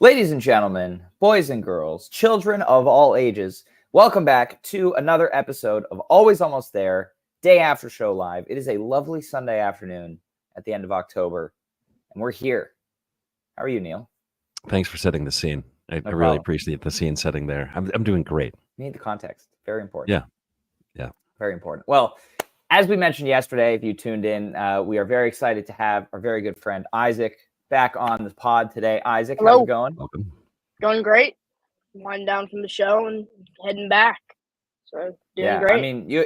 Ladies and gentlemen, boys and girls, children of all ages, welcome back to another episode of Always Almost There, Day After Show Live. It is a lovely Sunday afternoon at the end of October, and we're here. How are you, Neil? Thanks for setting the scene. I really appreciate the scene setting there. I'm doing great. You need the context. Very important. Yeah. Very important. Well, as we mentioned yesterday, if you tuned in, we are very excited to have our very good friend Isaac back on the pod today. Isaac, Hello. how's it going? Welcome. Going great. Winding down from the show and heading back. So doing great. I mean, you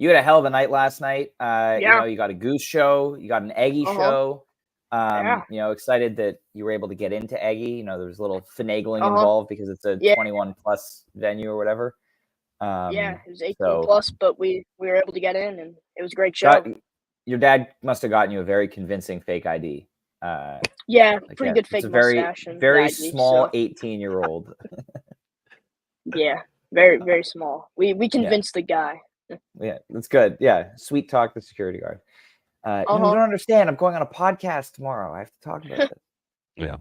had a hell of a night last night. You got a Goose show, you got an Eggy show. Excited that you were able to get into Eggy. There was a little finagling involved because it's a 21 plus venue or whatever. It was 18 plus, but we were able to get in, and it was a great show. Your dad must have gotten you a very convincing fake ID. Pretty good fake mustache. Very ID, small 18-year-old. Yeah, very, very small. We convinced the guy. Yeah, that's good. Yeah, sweet talk the security guard. You don't understand. I'm going on a podcast tomorrow. I have to talk about it.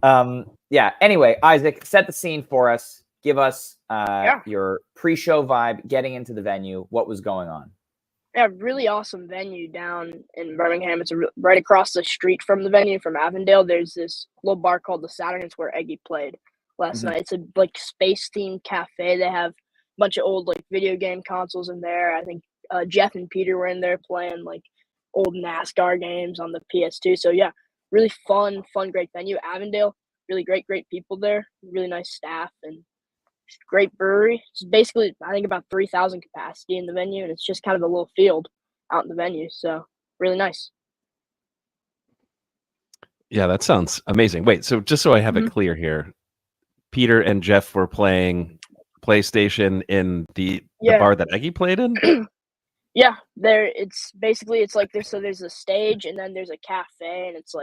Anyway, Isaac, set the scene for us. Give us your pre-show vibe, getting into the venue. What was going on? Yeah, really awesome venue down in Birmingham. It's right across the street from the venue, from Avondale. There's this little bar called the Saturn. It's where Eggy played last night. It's a space-themed cafe. They have a bunch of old video game consoles in there. I think Jeff and Peter were in there playing old NASCAR games on the PS2. So yeah, really fun, great venue. Avondale, really great people there. Really nice staff and great brewery. It's basically, I think, about 3,000 capacity in the venue, and it's just kind of a little field out in the venue. So really nice. Yeah, that sounds amazing. Wait, so just so I have it clear here, Peter and Jeff were playing PlayStation in the bar that Eggy played in? Yeah, it's like this. So there's a stage, and then there's a cafe, and it's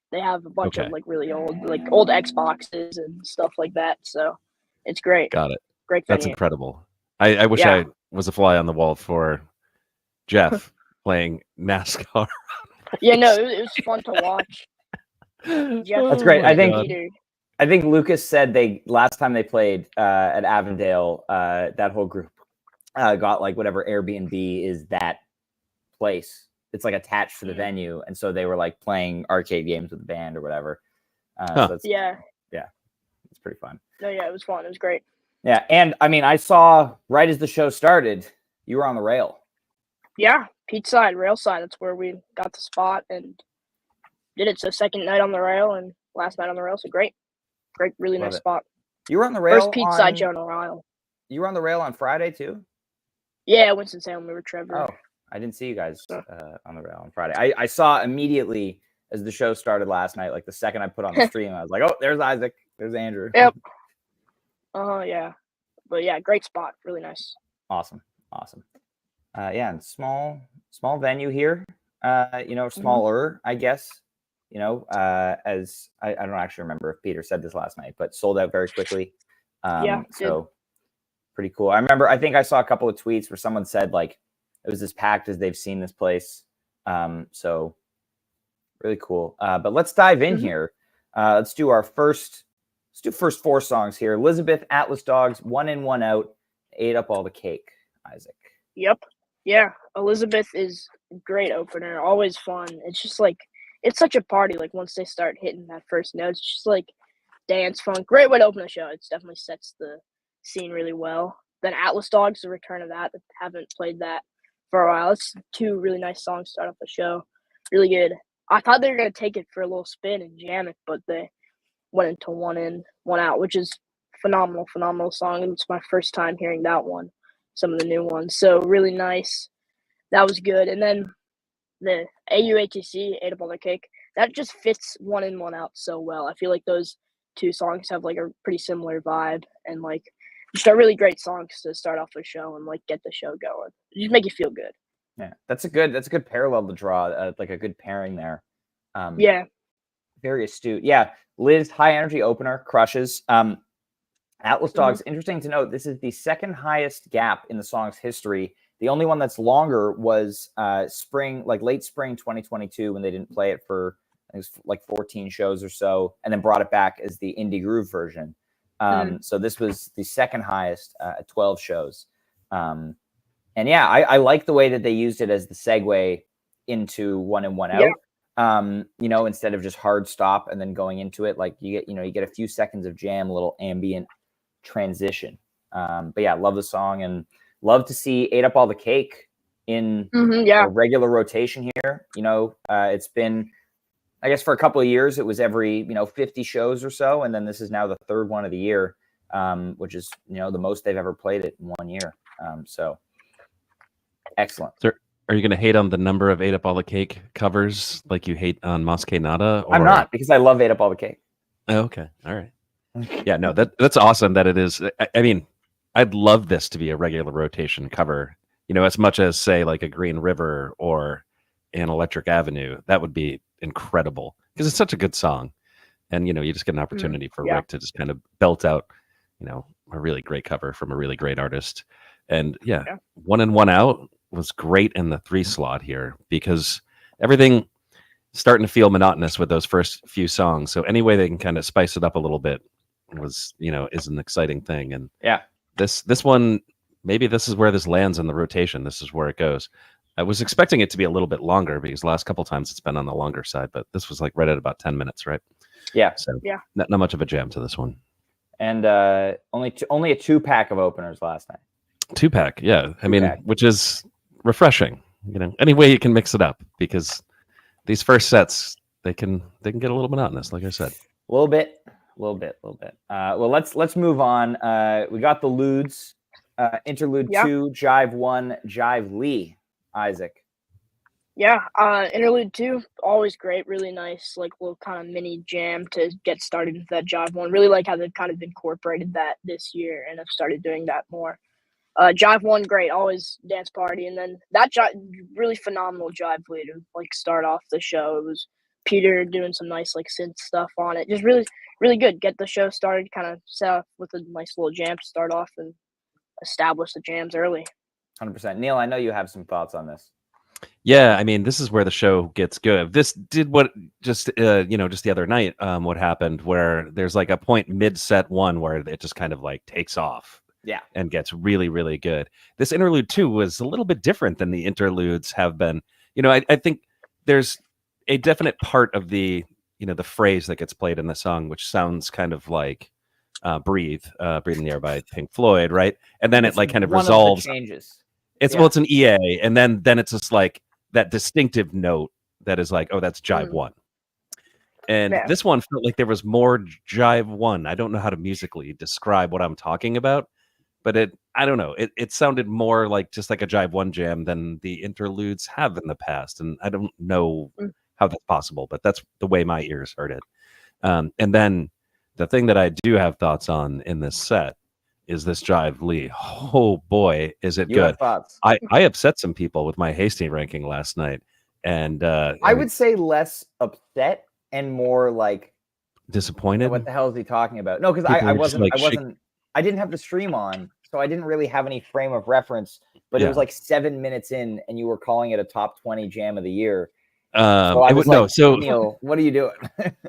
they have a bunch of really old Xboxes and stuff like that. So it's great. Got it. Great venue. That's incredible. I wish I was a fly on the wall for Jeff playing NASCAR. Yeah, no, it was fun to watch. Jeff, that's great. I think Lucas said last time they played at Avondale, that whole group got whatever Airbnb is that place. It's attached to the venue, and so they were playing arcade games with the band or whatever. It's pretty fun. No, yeah, it was fun. It was great. Yeah, and I mean, I saw right as the show started, you were on the rail. Yeah, Pete's side, rail side. That's where we got the spot and did it. So second night on the rail and last night on the rail. So great, really nice spot. You were on the rail. First Pete's side show on the rail. You were on the rail on Friday too? Yeah, Winston-Salem. We were Trevor. Oh, I didn't see you guys on the rail on Friday. I saw immediately as the show started last night. The second I put on the stream, I was like, "Oh, there's Isaac. There's Andrew." Yep. Yeah. But yeah, great spot. Really nice. Awesome. And small venue here. Smaller, I guess. As I don't actually remember if Peter said this last night, but sold out very quickly. So pretty cool. I think I saw a couple of tweets where someone said it was as packed as they've seen this place. So really cool. But let's dive in here. Let's do first four songs here. Elizabeth, Atlas Dogs, One In, One Out, ate up all the cake. Isaac. Yep. Yeah. Elizabeth is a great opener. Always fun. It's just it's such a party. Once they start hitting that first note, it's just dance fun. Great way to open the show. It definitely sets the scene really well. Then Atlas Dogs, the return of that. Haven't played that for a while. It's two really nice songs to start off the show. Really good. I thought they were going to take it for a little spin and jam it, but they went into One In, One Out, which is phenomenal song. And it's my first time hearing that one, some of the new ones. So really nice. That was good. And then the AUATC, Ate Up All the Cake, that just fits One In, One Out so well. I feel like those two songs have a pretty similar vibe and just are really great songs to start off the show and get the show going. Just make you feel good. Yeah, that's a good parallel to draw, a good pairing there. Very astute. Yeah, Liz, high energy opener, crushes. Atlas Dogs, interesting to note, this is the second highest gap in the song's history. The only one that's longer was late spring 2022 when they didn't play it for It was like 14 shows or so, and then brought it back as the Indie Groove version. So this was the second highest at 12 shows. And yeah, I like the way that they used it as the segue into One In, One Out. You know, instead of just hard stop and then going into it, like you get a few seconds of jam, a little ambient transition. But yeah, love the song and love to see Ate Up All the Cake in a regular rotation here. You know, it's been, I guess, for a couple of years, it was every, 50 shows or so. And then this is now the third one of the year, which is, the most they've ever played it in 1 year. So excellent. So are you going to hate on the number of Ate Up All the Cake covers like you hate on Mas Que Nada? I'm not, because I love Ate Up All the Cake. Oh, okay. All right. Yeah, no, that's awesome that it is. I mean, I'd love this to be a regular rotation cover, as much as, say, like a Green River or an Electric Avenue. That would be incredible because it's such a good song. And, you just get an opportunity for Rick to just kind of belt out, a really great cover from a really great artist. And One In, One Out was great in the 3 slot here because everything starting to feel monotonous with those first few songs. So any way they can kind of spice it up a little bit was, is an exciting thing. And this one, maybe this is where this lands in the rotation. This is where it goes. I was expecting it to be a little bit longer because the last couple times it's been on the longer side, but this was like right at about 10 minutes, right? Yeah. So not much of a jam to this one. And only a 2-pack of openers last night. 2-pack, yeah. I mean, which is refreshing. Any way you can mix it up because these first sets they can get a little monotonous, like I said. A little bit. Well, let's move on. We got the Ludes, interlude 2, Jive 1, Jive Lee. Isaac. Yeah, interlude 2, always great, really nice, like little kind of mini jam to get started with that Jive 1. Really like how they've kind of incorporated that this year and have started doing that more. Jive 1, great, always dance party, and then that really phenomenal Jive Lee to like start off the show. It was Peter doing some nice like synth stuff on it, just really, really good. Get the show started, kind of set up with a nice little jam to start off and establish the jams early. 100%. Neil, I know you have some thoughts on this. Yeah, I mean, this is where the show gets good. This did what just the other night, what happened where there's like a point mid set 1 where it just kind of like takes off. Yeah. And gets really, really good. This interlude 2 was a little bit different than the interludes have been. I think there's a definite part of the phrase that gets played in the song, which sounds kind of like Breathe in the Air by Pink Floyd, right? And then it like kind of resolves. Changes. It's it's an EA, and then it's just like that distinctive note that is like, oh, that's Jive 1. And this one felt like there was more Jive 1. I don't know how to musically describe what I'm talking about, but I don't know. It sounded more like just like a Jive 1 jam than the interludes have in the past, and I don't know how that's possible, but that's the way my ears heard it. And then the thing that I do have thoughts on in this set is this Jive Lee. Oh boy, is it good. I upset some people with my Hasty ranking last night. And I would say less upset and more like disappointed. What the hell is he talking about? No, because I didn't have the stream on, so I didn't really have any frame of reference, but it was like 7 minutes in and you were calling it a top 20 jam of the year. So Neil, what are you doing?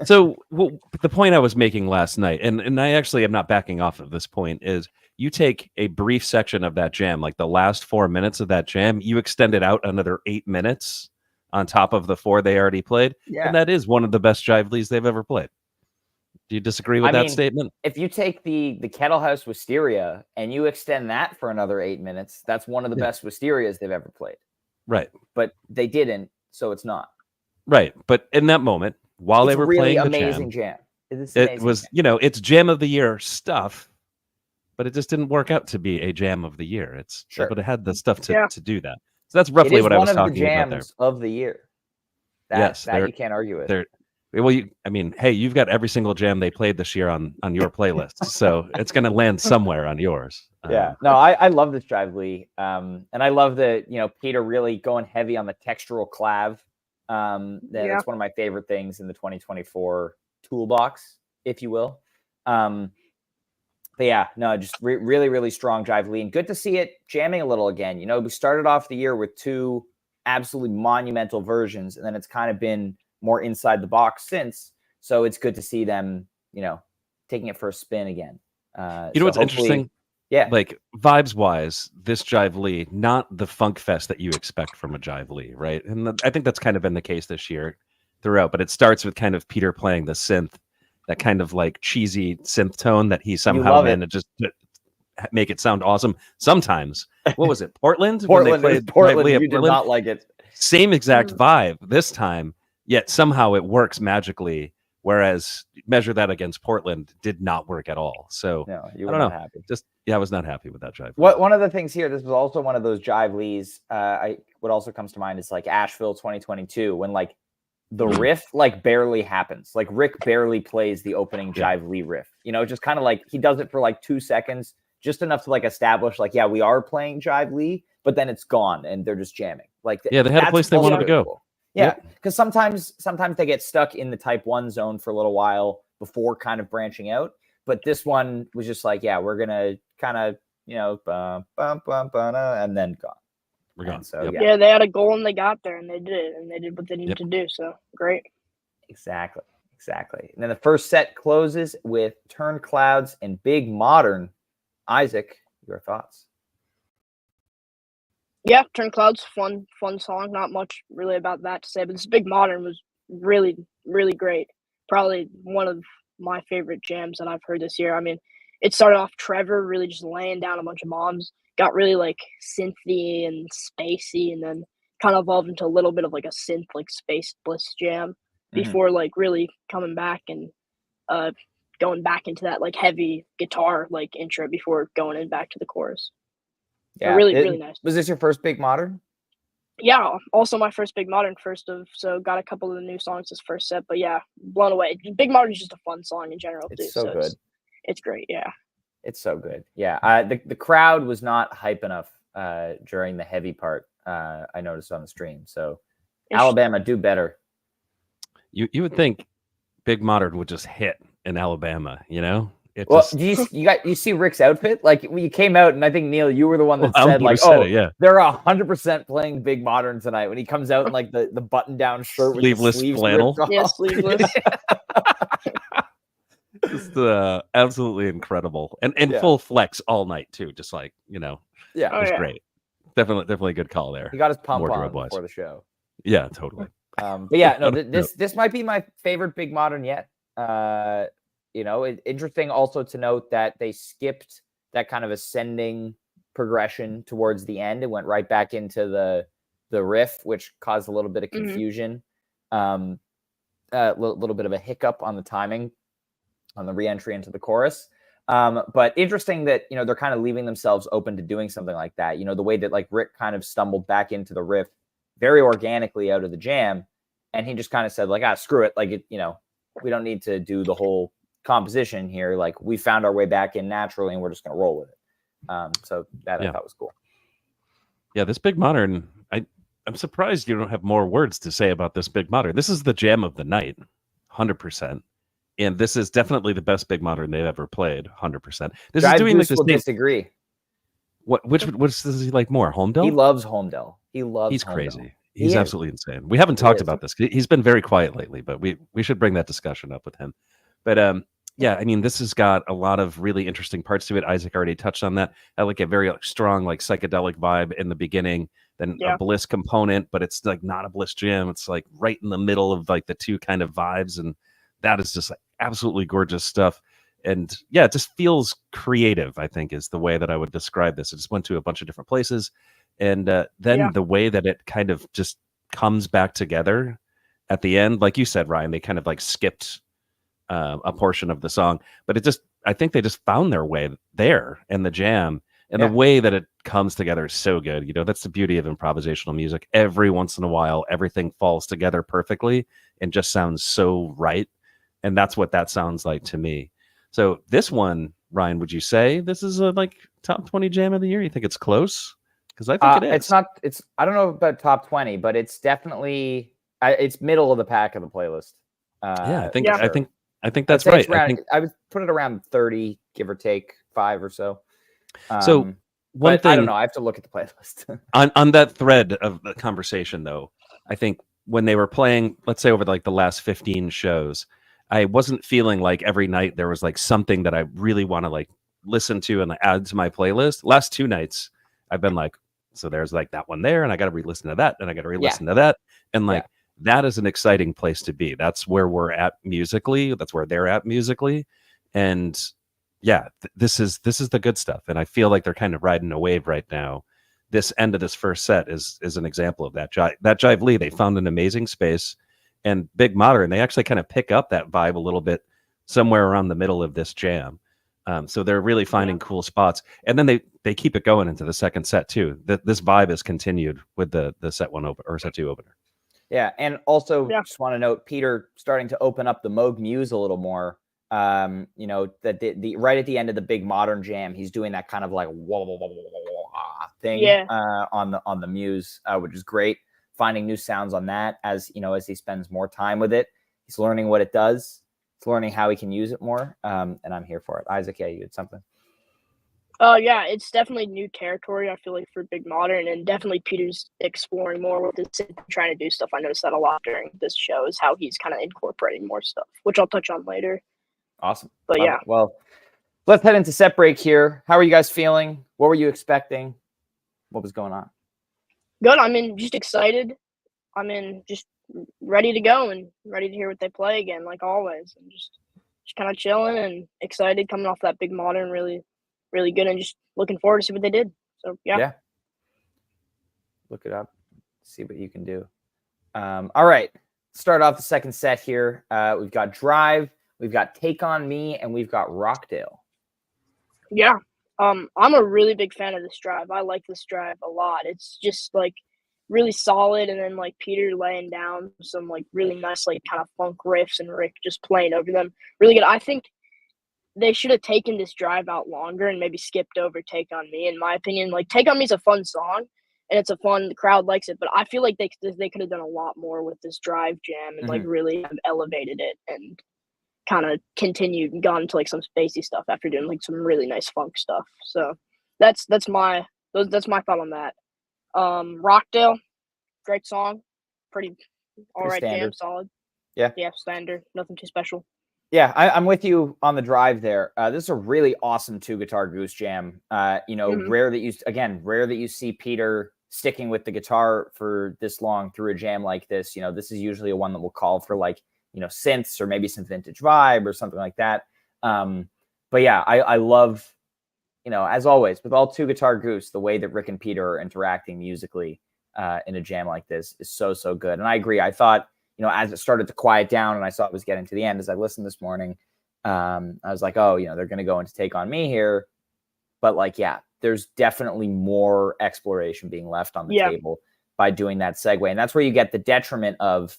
So the point I was making last night, and I actually am not backing off of this point, is you take a brief section of that jam, like the last 4 minutes of that jam, you extend it out another 8 minutes on top of the 4 they already played. Yeah. And that is one of the best Jive Lees they've ever played. Do you disagree with that statement? If you take the Kettle House Wisteria and you extend that for another 8 minutes, that's one of the best Wisterias they've ever played. Right. But they didn't, so it's not. Right, but in that moment, while they were really playing the amazing jam, it was it's jam of the year stuff, but it just didn't work out to be a jam of the year. But it had the stuff to do that. So that's roughly what I was talking about there. One of the jams of the year. That you can't argue with. Well, hey, you've got every single jam they played this year on your playlist, so it's going to land somewhere on yours. I love this Jive Lee, and I love the Peter really going heavy on the textural clav. That's one of my favorite things in the 2024 toolbox, if you will. But just really, really strong Jive Lee, and good to see it jamming a little again. We started off the year with 2 absolutely monumental versions, and then it's kind of been more inside the box synths. So it's good to see them, taking it for a spin again. What's interesting? Yeah. Like vibes wise, this Jive Lee, not the funk fest that you expect from a Jive Lee, right? And I think that's kind of been the case this year throughout, but it starts with kind of Peter playing the synth, that kind of like cheesy synth tone that he somehow managed just to make it sound awesome. Sometimes, what was it? Portland? Portland. When they played Portland. You at did Portland? not like it. Same exact vibe this time, yet somehow it works magically. Whereas measure that against Portland did not work at all. So no, you were not happy. I was not happy with that Jive. One of the things here, this was also one of those Jive Lees. What also comes to mind is like Asheville 2022, when like the riff like barely happens. Like Rick barely plays the opening Jive Lee riff. Just kind of like he does it for like 2 seconds, just enough to like establish like, yeah, we are playing Jive Lee, but then it's gone and they're just jamming. Like they had a place they wanted to go. Cool. Yeah, because sometimes they get stuck in the type 1 zone for a little while before kind of branching out. But this one was just like, yeah, we're gonna kind of, and then gone. We're gone. So yeah, they had a goal and they got there and they did it and they did what they needed to do. So great. Exactly. And then the first set closes with Turn Clouds and Big Modern. Isaac, your thoughts? Yeah, Turn Clouds, fun song. Not much really about that to say, but this Big Modern was really, really great. Probably one of my favorite jams that I've heard this year. I mean, it started off Trevor really just laying down a bunch of bombs, got really like synthy and spacey, and then kind of evolved into a little bit of like a synth like space bliss jam before like really coming back and going back into that like heavy guitar like intro before going in back to the chorus. Yeah, really nice. Was this your first Big Modern? Yeah, also my first Big Modern, so got a couple of the new songs this first set, but yeah, blown away. Big Modern is just a fun song in general too. It's so good. It's great, yeah. It's so good. Yeah, the crowd was not hype enough during the heavy part. I noticed on the stream. So Alabama, do better. You would think Big Modern would just hit in Alabama, You see Rick's outfit? Like when you came out, and I think Neil, you were the one that said like, they're 100% playing Big Modern tonight. When he comes out in like the button down shirt, sleeveless with the flannel, sleeveless. Just absolutely incredible, and full flex all night too. Just like it was great. Definitely a good call there. He got his pump on before the show. Yeah, totally. But yeah, no, this might be my favorite Big Modern yet. Interesting also to note that they skipped that kind of ascending progression towards the end. It went right back into the riff, which caused a little bit of confusion. A little bit of a hiccup on the timing on the re-entry into the chorus. But interesting that, they're kind of leaving themselves open to doing something like that. The way that like Rick kind of stumbled back into the riff very organically out of the jam. And he just kind of said like, screw it. Like, we don't need to do the whole composition here. Like we found our way back in naturally and we're just going to roll with it. So that I thought was cool. Yeah. This Big Modern, I'm surprised you don't have more words to say about this Big Modern. This is the jam of the night, 100%. And this is definitely the best Big Modern they've ever played, 100%. This is doing Goose will disagree. Which does he like more? Homedale? He loves Homedale. He's crazy. He's absolutely insane. We haven't talked about this. He's been very quiet lately, but we should bring that discussion up with him. But yeah, I mean, this has got a lot of really interesting parts to it. Isaac already touched on that. I like a very strong, like psychedelic vibe in the beginning, then a bliss component, but it's like not a bliss jam. It's like right in the middle of like the two kind of vibes, and that is just like absolutely gorgeous stuff. And yeah, it just feels creative, I think, is the way that I would describe this. It just went to a bunch of different places. And then the way that it kind of just comes back together at the end, like you said, Ryan, they kind of like skipped a portion of the song, but I think they just found their way there in the jam, and the way that it comes together is so good. That's the beauty of improvisational music. Every once in a while, everything falls together perfectly and just sounds so right. And that's what that sounds like to me. So this one, Ryan, would you say this is a like top 20 jam of the year? You think it's close? Because I think it is. I don't know about top 20, but it's definitely it's middle of the pack of the playlist. I think that's right. I would put it around 30, give or take 5 or so. So one thing, I don't know. I have to look at the playlist. on that thread of the conversation, though, I think when they were playing, let's say over like the last 15 shows, I wasn't feeling like every night there was like something that I really want to like listen to and add to my playlist. Last 2 nights, I've been like, so there's like that one there, and I got to re-listen to that, and I got to re-listen to that, and like that is an exciting place to be. That's where we're at musically. That's where they're at musically, and yeah, this is the good stuff. And I feel like they're kind of riding a wave right now. This end of this first set is an example of that. That Jive Lee, they found an amazing space, and Big Modern, they actually kind of pick up that vibe a little bit somewhere around the middle of this jam. So they're really finding cool spots, and then they keep it going into the second set too. This vibe is continued with the set 1 open or set 2 opener. Yeah, and also just want to note Peter starting to open up the Moog Muse a little more. You know, that the right at the end of the Big Modern jam, he's doing that kind of like wah, wah, wah, wah, wah, thing on the Muse, which is great. Finding new sounds on that as he spends more time with it, he's learning what it does. He's learning how he can use it more. And I'm here for it. Isaac, you had something. Oh yeah, it's definitely new territory, I feel like, for Big Modern, and definitely Peter's exploring more with this, trying to do stuff. I noticed that a lot during this show is how he's kind of incorporating more stuff, which I'll touch on later. Awesome. But yeah. Well, let's head into set break here. How are you guys feeling? What were you expecting? What was going on? Good. I mean, just excited. I mean, just ready to go and ready to hear what they play again, like always. And just kind of chilling and excited coming off that Big Modern, really, really good, and just looking forward to see what they did. So, yeah. Look it up. See what you can do. All right. Start off the second set here. We've got Drive. We've got Take On Me, and we've got Rockdale. Yeah. I'm a really big fan of this drive. I like this drive a lot. It's just like really solid, and then like Peter laying down some like really nice like kind of funk riffs and Rick just playing over them. Really good. I think they should have taken this drive out longer and maybe skipped over Take On Me, in my opinion. Like Take On Me is a fun song and it's a fun, the crowd likes it, but I feel like they could have done a lot more with this drive jam and like really have elevated it and kind of continued and gone into like some spacey stuff after doing like some really nice funk stuff. So that's my thought on that. Rockdale, great song, pretty all right jam, solid. Yeah, standard, nothing too special. Yeah, I'm with you on the drive there. This is a really awesome 2-guitar Goose jam. Rare that you see Peter sticking with the guitar for this long through a jam like this. This is usually a one that will call for like synths or maybe some vintage vibe or something like that. But yeah, I love, as always with all 2-guitar Goose, the way that Rick and Peter are interacting musically in a jam like this is so good. And I agree. I thought, as it started to quiet down and I saw it was getting to the end, as I listened this morning, I was like, oh, they're going to go into Take On Me here. But like, yeah, there's definitely more exploration being left on the table by doing that segue. And that's where you get the detriment of,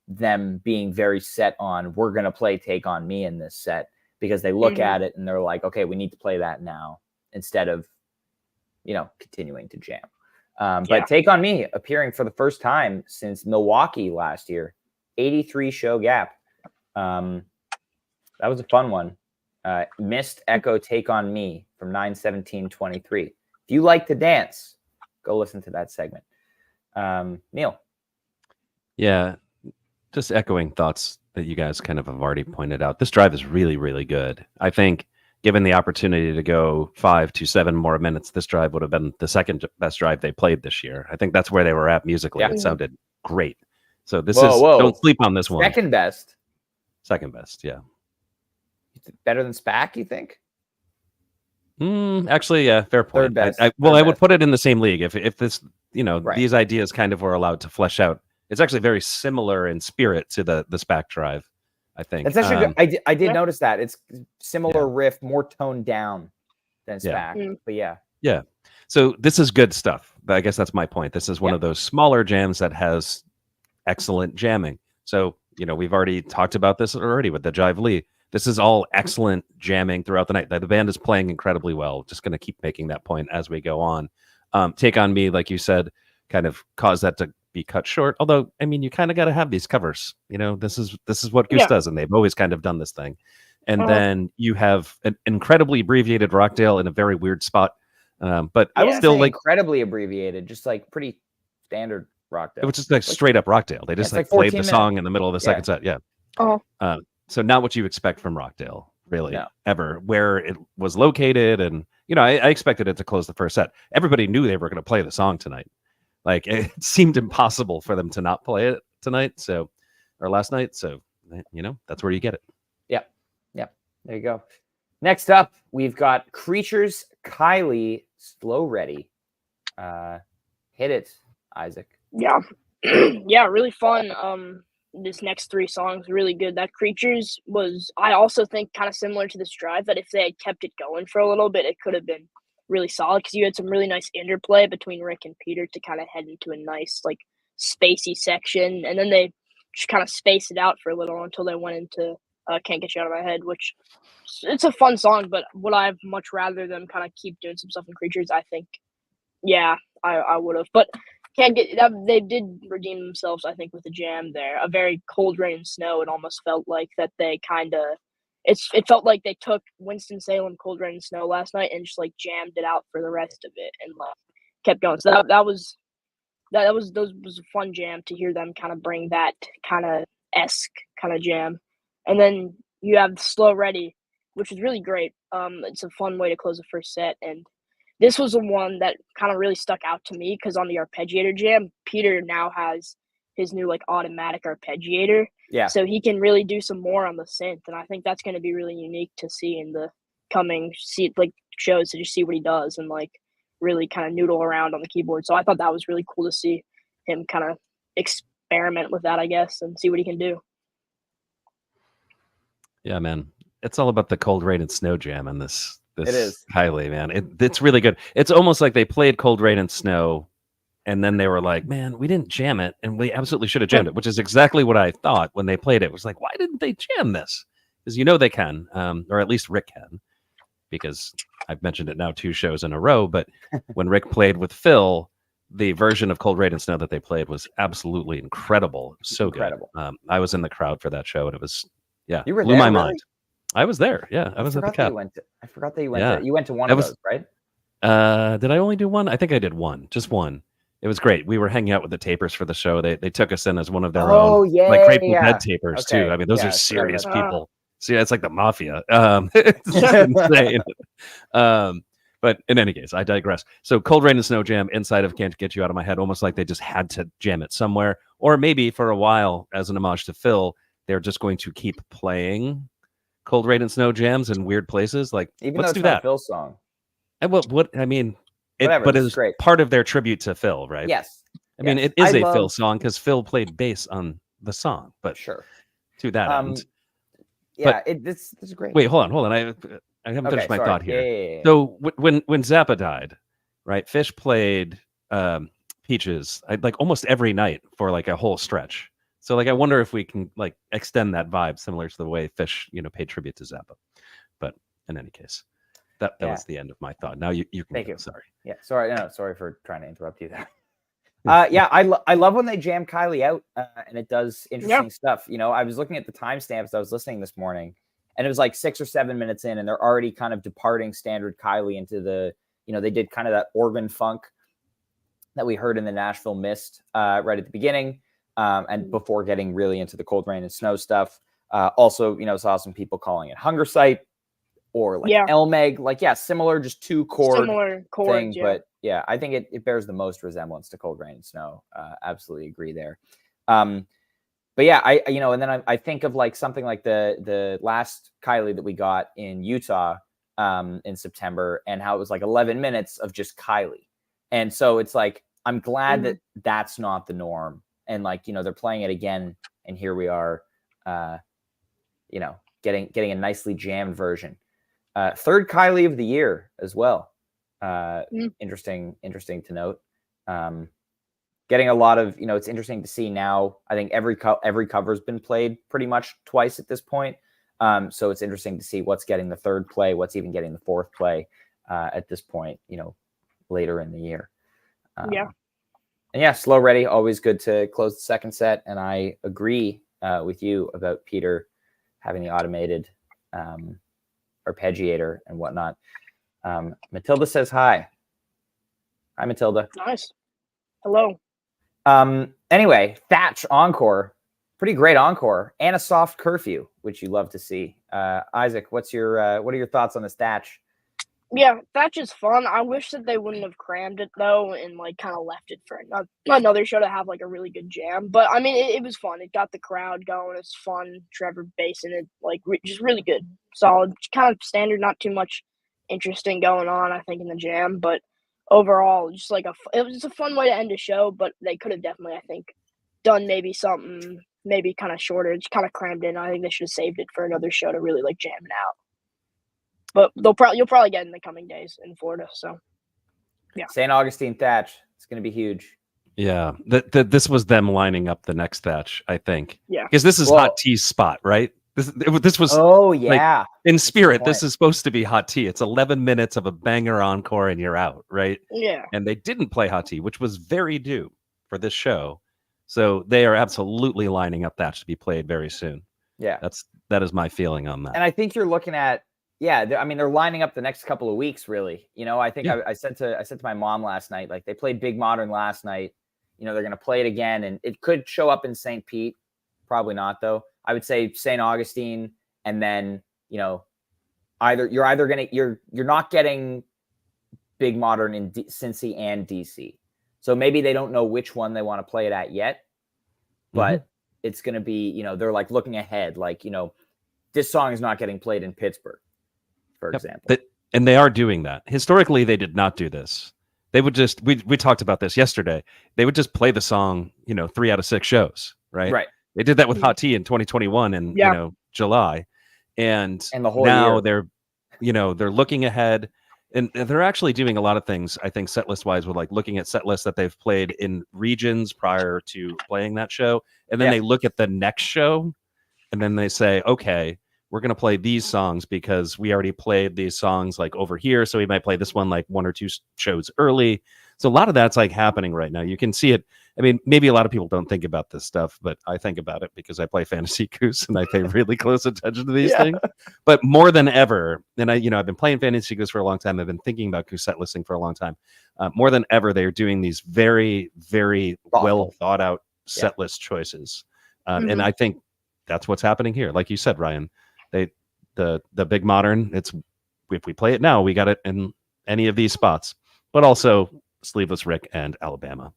them being very set on, we're going to play Take On Me in this set, because they look at it and they're like, okay, we need to play that now instead of, continuing to jam. But Take On Me appearing for the first time since Milwaukee last year, 83 show gap. That was a fun one. Missed Echo Take On Me from 9/17/23. If you like to dance, go listen to that segment. Neil. Yeah, just echoing thoughts that you guys kind of have already pointed out. This drive is really, really good. I think given the opportunity to go 5 to 7 more minutes, this drive would have been the second best drive they played this year. I think that's where they were at musically. Yeah. It sounded great. So this don't sleep on this one. Second best. Second best, yeah. Better than SPAC, you think? Actually, yeah, fair point. Third best. I would put it in the same league. If this, these ideas kind of were allowed to flesh out. It's actually very similar in spirit to the SPAC drive, I think. That's actually good. I did notice that. It's similar riff, more toned down than SPAC. But yeah. Yeah. So this is good stuff. I guess that's my point. This is one of those smaller jams that has excellent jamming. So, we've already talked about this already with the Jive Lee. This is all excellent jamming throughout the night. The band is playing incredibly well. Just going to keep making that point as we go on. Take On Me, like you said, kind of caused that to be cut short. Although, I mean, you kind of got to have these covers. This is what Goose does, and they've always kind of done this thing. And then you have an incredibly abbreviated Rockdale in a very weird spot. But I was still like incredibly abbreviated, just like pretty standard. Rockdale. Which is like straight up Rockdale. They just it's like played 14 the song minutes. in the middle of the second set. Yeah. Oh, So not what you expect from Rockdale, really, No. ever. Where it was located, and I expected it to close the first set. Everybody knew they were going to play the song tonight. Like it seemed impossible for them to not play it tonight. So, or last night. So, that's where you get it. Yep. There you go. Next up, we've got Creatures, Kylie, Slow Ready. Hit it, Isaac. yeah. Yeah, really fun. This next 3 songs really good. That Creatures was, I also think, kind of similar to this drive, that if they had kept it going for a little bit, it could have been really solid, because you had some really nice interplay between Rick and Peter to kind of head into a nice, like, spacey section, and then they just kind of spaced it out for a little until they went into Can't Get You Out of My Head, which it's a fun song, but would I have much rather them kind of keep doing some stuff in Creatures? I think, yeah, I would have, but can't get that. They did redeem themselves, I think, with the jam there. A very Cold Rain and Snow. It almost felt like that they kind of. It felt like they took Winston-Salem, Cold Rain and Snow last night and just like jammed it out for the rest of it and like kept going. So that was a fun jam to hear them kind of bring that kind of esque kind of jam, and then you have Slow Ready, which is really great. It's a fun way to close the first set, and this was the one that kind of really stuck out to me because on the arpeggiator jam, Peter now has his new like automatic arpeggiator. Yeah. So he can really do some more on the synth, and I think that's going to be really unique to see in the coming shows, to just see what he does and like really kind of noodle around on the keyboard. So I thought that was really cool to see him kind of experiment with that, I guess, and see what he can do. Yeah, man. It's all about the Cold Rain and Snow jam and this It is. highly, man. It's really good. It's almost like they played Cold Rain and Snow, and then they were like, man, we didn't jam it, and we absolutely should have jammed it, which is exactly what I thought when they played it. It was like, why didn't they jam this? Because they can, or at least Rick can, because I've mentioned it now 2 shows in a row, but when Rick played with Phil, the version of Cold Rain and Snow that they played was absolutely incredible. So Incredible. good. I was in the crowd for that show, and it was, You were blew there, my really? mind. I was there. Yeah, I was at the Cap. I forgot that you went to. You went to one of those, right? Did I only do one? I think I did one. Just one. It was great. We were hanging out with the tapers for the show. They took us in as one of their own, like Grateful Dead tapers too. I mean, those are serious people. So yeah, it's like the mafia. It's insane. But in any case, I digress. So Cold Rain and Snow jam inside of Can't Get You Out of My Head, almost like they just had to jam it somewhere, or maybe for a while, as an homage to Phil, they're just going to keep playing Cold Rain and Snow jams in weird places. Like, Even let's though it's do not that. a Phil song. And what I mean, Whatever, but this it is was great. part of their tribute to Phil, right? Yes. I mean, it is Phil song because Phil played bass on the song, but Sure. to that end. Yeah, this is great. Wait, hold on. I haven't finished my thought here. Yeah. So when Zappa died, right? Fish played Peaches like almost every night for like a whole stretch. So like I wonder if we can like extend that vibe similar to the way Fish, paid tribute to Zappa. But in any case, that was the end of my thought. Now you can Thank go. you. Sorry. Yeah, sorry. No, sorry for trying to interrupt you there. Yeah, I love when they jam Kylie out and it does interesting stuff. I was looking at the timestamps. I was listening this morning, and it was like 6 or 7 minutes in, and they're already kind of departing standard Kylie into the. They did kind of that organ funk that we heard in the Nashville Mist right at the beginning, and before getting really into the Cold Rain and Snow stuff. Also, saw some people calling it Hunger Site or like Elmeg, like similar, just 2 chord thing, but yeah, I think it bears the most resemblance to Cold Rain and Snow. Absolutely agree there. But yeah, and then I think of like something like the last Kylie that we got in Utah in September, and how it was like 11 minutes of just Kylie, and so it's like I'm glad that that's not the norm, and like they're playing it again, and here we are, getting a nicely jammed version. Third Kylie of the year as well. Interesting to note. Getting a lot of, it's interesting to see now. I think every cover's been played pretty much twice at this point. So it's interesting to see what's getting the third play, what's even getting the fourth play at this point, later in the year. And Slow Ready, always good to close the second set. And I agree with you about Peter having the automated arpeggiator and whatnot. Matilda says hi. Hi, Matilda. Nice. Hello. Anyway, Thatch encore, pretty great encore, and a soft curfew, which you love to see. Isaac, what are your thoughts on this Thatch? Yeah, Thatch is fun. I wish that they wouldn't have crammed it though, and like kind of left it for another show to have like a really good jam. But I mean, it was fun. It got the crowd going. It's fun. Trevor Bass in it, like just really good, solid, kind of standard. Not too much interesting going on, I think, in the jam. But overall, just like it was just a fun way to end a show. But they could have definitely, I think, done maybe something maybe kind of shorter, just kind of crammed in. I think they should have saved it for another show to really like jam it out. But you'll probably get it in the coming days in Florida. So, yeah. St. Augustine Thatch. It's going to be huge. Yeah. This was them lining up the next Thatch, I think. Yeah. Because this is Hot T's spot, right? This was. Oh, yeah. Like, in spirit, this is supposed to be Hot T. It's 11 minutes of a banger encore and you're out, right? Yeah. And they didn't play Hot T, which was very due for this show. So they are absolutely lining up Thatch to be played very soon. Yeah. That is my feeling on that. And I think you're looking at, I mean, they're lining up the next couple of weeks, really. You know, I think I said to my mom last night, like, they played Big Modern last night. You know, they're going to play it again, and it could show up in St. Pete. Probably not, though. I would say St. Augustine, and then, you know, you're not getting Big Modern in Cincy and DC. So maybe they don't know which one they want to play it at yet, but it's going to be, you know, they're like looking ahead, like, you know, this song is not getting played in Pittsburgh, for example. And they are doing that. Historically, they did not do this. They would just, we talked about this yesterday. They would just play the song, you know, 3 out of 6 shows, right? Right. They did that with Hot T in 2021 and, you know, July. And the whole now year. they're, you know, they're looking ahead. And they're actually doing a lot of things, I think, set list wise, with like looking at set lists that they've played in regions prior to playing that show. And then they look at the next show and then they say, okay, we're going to play these songs because we already played these songs like over here. So we might play this one like 1 or 2 shows early. So a lot of that's like happening right now. You can see it. I mean, maybe a lot of people don't think about this stuff, but I think about it because I play Fantasy Goose and I pay really close attention to these things. But more than ever, and I've been playing Fantasy Goose for a long time. I've been thinking about Goose set listing for a long time. More than ever, they're doing these very, very well thought out set list choices. And I think that's what's happening here. Like you said, Ryan, the Big Modern, it's, if we play it now, we got it in any of these spots, but also Sleeveless Rick and Alabama.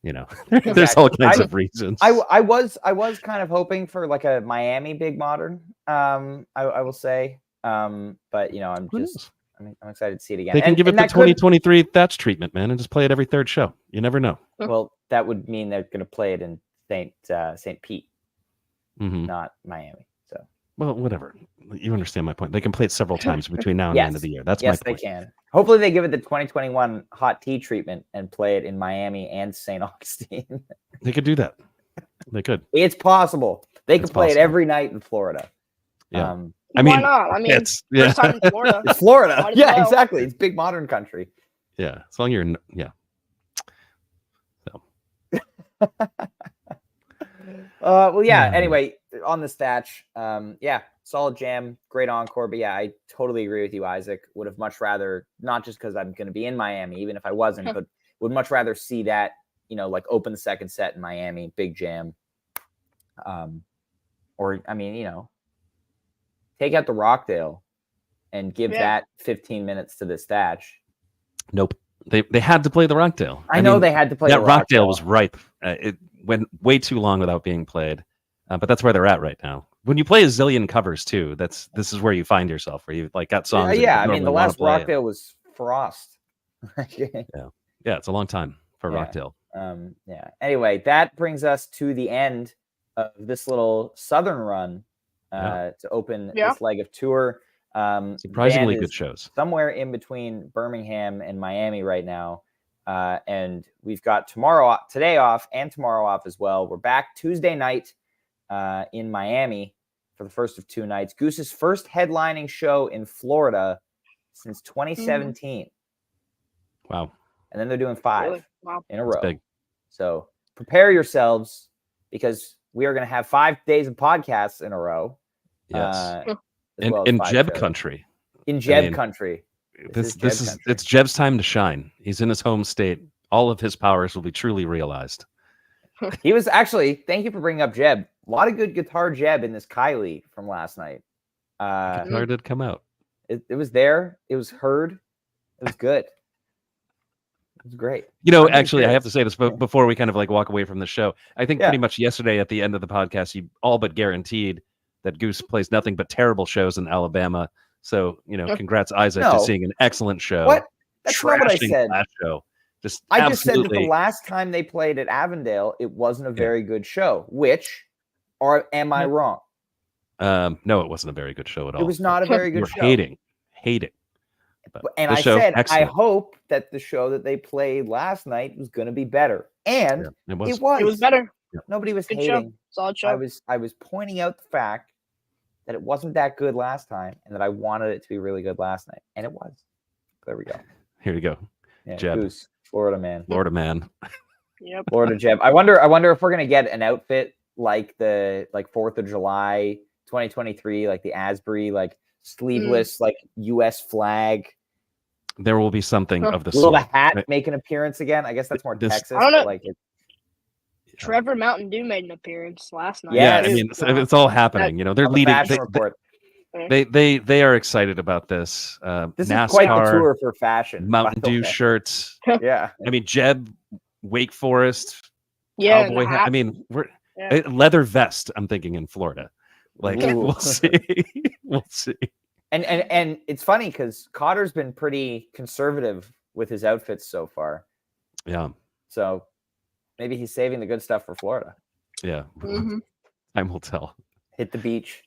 You know, there's all kinds of reasons. I was kind of hoping for like a Miami Big Modern. I will say, but you know, I'm excited to see it again. They can give it the 2023 Thatch treatment, man, and just play it every 3rd show. You never know. Well, that would mean they're going to play it in St. Pete, not Miami. So, well, whatever. You understand my point. They can play it several times between now and the end of the year. That's my point. Yes, they can. Hopefully they give it the 2021 Hot Tea treatment and play it in Miami and St. Augustine. They could do that. They could. It's possible. They could play it every night in Florida. Yeah. I mean, why not? I mean, first time in Florida. It's Florida. Yeah, exactly. It's Big Modern country. Yeah. As long as you're, So. Well, yeah. Anyway, on the Thatch, solid jam, great encore. But yeah, I totally agree with you, Isaac. Would have much rather, not just because I'm going to be in Miami, even if I wasn't, but would much rather see that, you know, like open the second set in Miami, big jam. Or, I mean, you know, take out the Rockdale and give that 15 minutes to this Thatch. Nope. They had to play the Rockdale. I mean, they had to play that the Rockdale. Rockdale was ripe. It went way too long without being played. But that's where they're at right now. When you play a zillion covers too, this is where you find yourself, where you like got songs. I mean, the last Rockdale was Frost. Yeah, it's a long time for Rockdale. Anyway, that brings us to the end of this little southern run to open this leg of tour. Surprisingly good shows. Somewhere in between Birmingham and Miami right now. And we've got today off and tomorrow off as well. We're back Tuesday night in Miami for the first of 2 nights. Goose's first headlining show in Florida since 2017. Wow. And then they're doing 5 in a row. That's big. So prepare yourselves because we are going to have 5 days of podcasts in a row. Yes. In Jeb country. In Jeb country. It's Jeb's time to shine. He's in his home state. All of his powers will be truly realized. He was actually. Thank you for bringing up Jeb. A lot of good guitar Jeb in this Kylie from last night. Guitar did come out. It was there. It was heard. It was good. It was great. Actually, I have to say this before we kind of like walk away from the show. I think pretty much yesterday at the end of the podcast, you all but guaranteed that Goose plays nothing but terrible shows in Alabama. So, congrats, Isaac, to seeing an excellent show. What? That's not what I said. That show. I just said that the last time they played at Avondale, it wasn't a very good show. Am I wrong? No, it wasn't a very good show at all. It was not a very good show. Hating. And I said, excellent. I hope that the show that they played last night was going to be better. And it was. It was better. Yeah. Nobody was good hating. Show. Solid show. I was pointing out the fact that it wasn't that good last time and that I wanted it to be really good last night. And it was. There we go. Here we go. Yeah, Jeb. Goose, Florida man. Yep. Florida Jeb. I wonder if we're going to get an outfit like 4th of July 2023, like the Asbury, like sleeveless, like U.S. flag. There will be something of the sort. Will the hat make an appearance again? I guess that's more Texas. I don't know. Like Trevor Mountain Dew made an appearance last night. Yeah, it's all happening. They're leading. They are excited about this. This NASCAR, is quite the tour for fashion. Mountain Dew shirts. Yeah. Jeb, Wake Forest, yeah, cowboy hat. We're leather vest. I'm thinking in Florida. We'll see. We'll see. And it's funny because Cotter's been pretty conservative with his outfits so far. Yeah. So maybe he's saving the good stuff for Florida. Yeah. Time will tell. Hit the beach.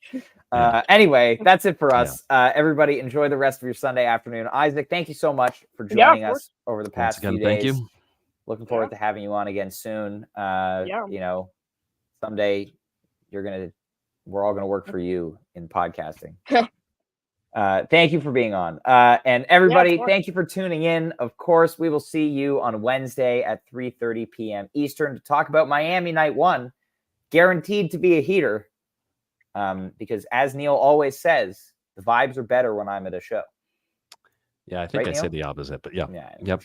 Anyway, that's it for us. Everybody enjoy the rest of your Sunday afternoon. Isaac, thank you so much for joining us over the past few days. Thank you. Looking forward to having you on again soon. Someday we're all gonna work for you in podcasting. Thank you for being on. And everybody, thank you for tuning in. Of course, we will see you on Wednesday at 3:30 p.m. Eastern to talk about Miami Night 1. Guaranteed to be a heater. Because as Neil always says, the vibes are better when I'm at a show. Yeah, I think I said the opposite, but yeah. Yep.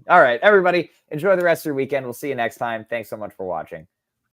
All right, everybody, enjoy the rest of your weekend. We'll see you next time. Thanks so much for watching.